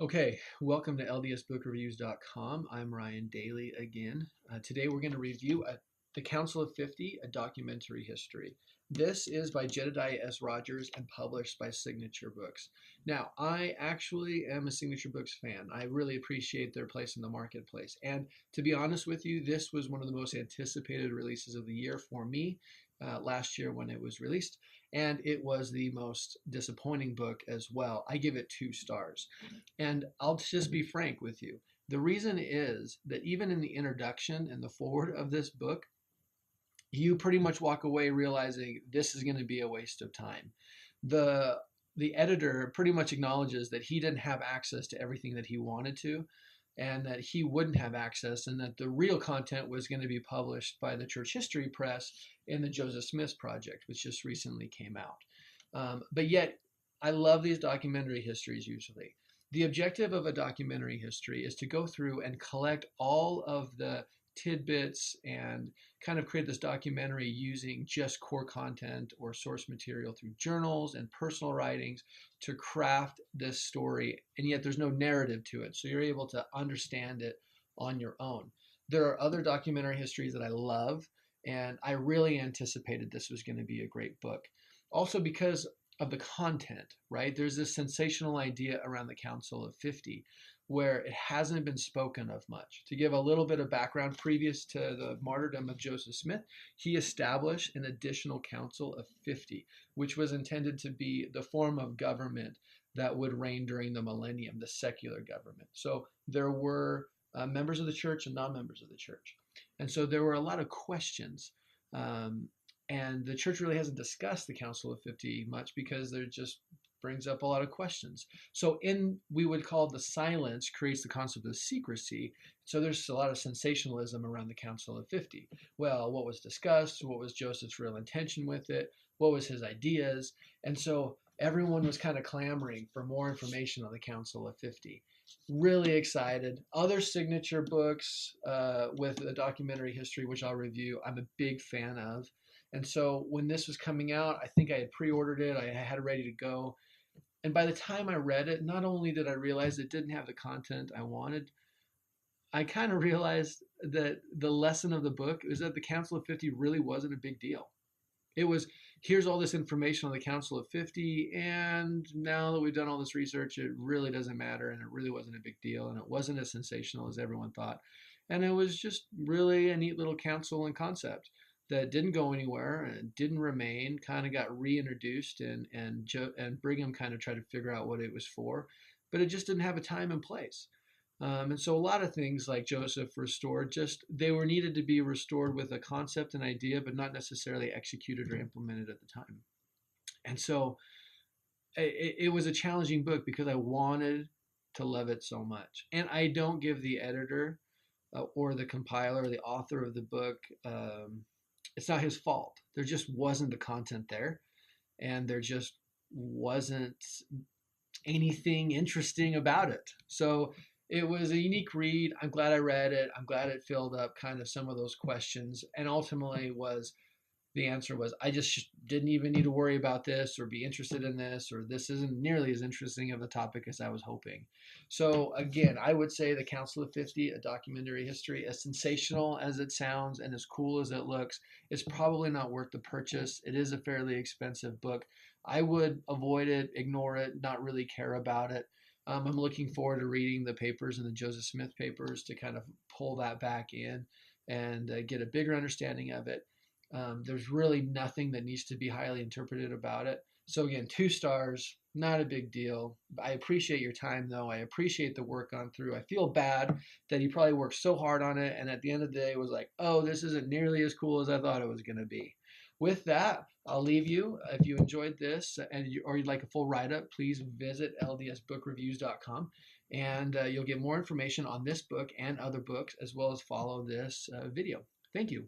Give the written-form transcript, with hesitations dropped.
Okay, welcome to ldsbookreviews.com. I'm Ryan Daly again. Today we're going to review The Council of 50, a documentary history. This is by Jedediah S. Rogers and published by Signature Books. Now, I actually am a Signature Books fan. I really appreciate their place in the marketplace. And to be honest with you, this was one of the most anticipated releases of the year for me last year when it was released. And it was the most disappointing book as well. I give it 2 stars. And I'll just be frank with you. The reason is that even in the introduction and the forward of this book, you pretty much walk away realizing this is going to be a waste of time. The the editor pretty much acknowledges that he didn't have access to everything that he wanted to, and that he wouldn't have access, and that the real content was going to be published by the Church History Press in the Joseph Smith Project, which just recently came out. But yet, I love these documentary histories usually. The objective of a documentary history is to go through and collect all of the tidbits and kind of create this documentary using just core content or source material through journals and personal writings to craft this story. And yet there's no narrative to it. So you're able to understand it on your own. There are other documentary histories that I love, and I really anticipated this was going to be a great book. Also because of the content, right? There's this sensational idea around the Council of 50 where it hasn't been spoken of much. To give a little bit of background, previous to the martyrdom of Joseph Smith, he established an additional Council of 50, which was intended to be the form of government that would reign during the millennium, the secular government. So there were members of the church and non-members of the church. And so there were a lot of questions. And the church really hasn't discussed the Council of 50 much because there just brings up a lot of questions. So we would call the silence creates the concept of secrecy. So there's a lot of sensationalism around the Council of 50. Well, what was discussed? What was Joseph's real intention with it? What was his ideas? And so everyone was kind of clamoring for more information on the Council of 50. Really excited. Other signature books with a documentary history, which I'll review, I'm a big fan of. And so when this was coming out, I think I had pre-ordered it. I had it ready to go. And by the time I read it, not only did I realize it didn't have the content I wanted, I kind of realized that the lesson of the book is that the Council of 50 really wasn't a big deal. It was, here's all this information on the Council of 50, and now that we've done all this research, it really doesn't matter, and it really wasn't a big deal, and it wasn't as sensational as everyone thought. And it was just really a neat little council and concept that didn't go anywhere and didn't remain, kind of got reintroduced, and Brigham kind of tried to figure out what it was for, but it just didn't have a time and place. And so a lot of things like Joseph restored, just they were needed to be restored with a concept and idea, but not necessarily executed or implemented at the time. And so it was a challenging book because I wanted to love it so much. And I don't give the editor or the compiler or the author of the book, it's not his fault. There just wasn't the content there, and there just wasn't anything interesting about it. So it was a unique read. I'm glad I read it. I'm glad it filled up kind of some of those questions, and ultimately the answer was I just didn't even need to worry about this or be interested in this, or this isn't nearly as interesting of a topic as I was hoping. So again, I would say the Council of 50, a documentary history, as sensational as it sounds and as cool as it looks, is probably not worth the purchase. It is a fairly expensive book. I would avoid it, ignore it, not really care about it. I'm looking forward to reading the papers and the Joseph Smith papers to kind of pull that back in and get a bigger understanding of it. There's really nothing that needs to be highly interpreted about it. So again, 2 stars, not a big deal. I appreciate your time though. I appreciate the work gone through. I feel bad that he probably worked so hard on it, and at the end of the day was like, oh, this isn't nearly as cool as I thought it was going to be. With that, I'll leave you. If you enjoyed this or you'd like a full write-up, please visit ldsbookreviews.com, and you'll get more information on this book and other books, as well as follow this video. Thank you.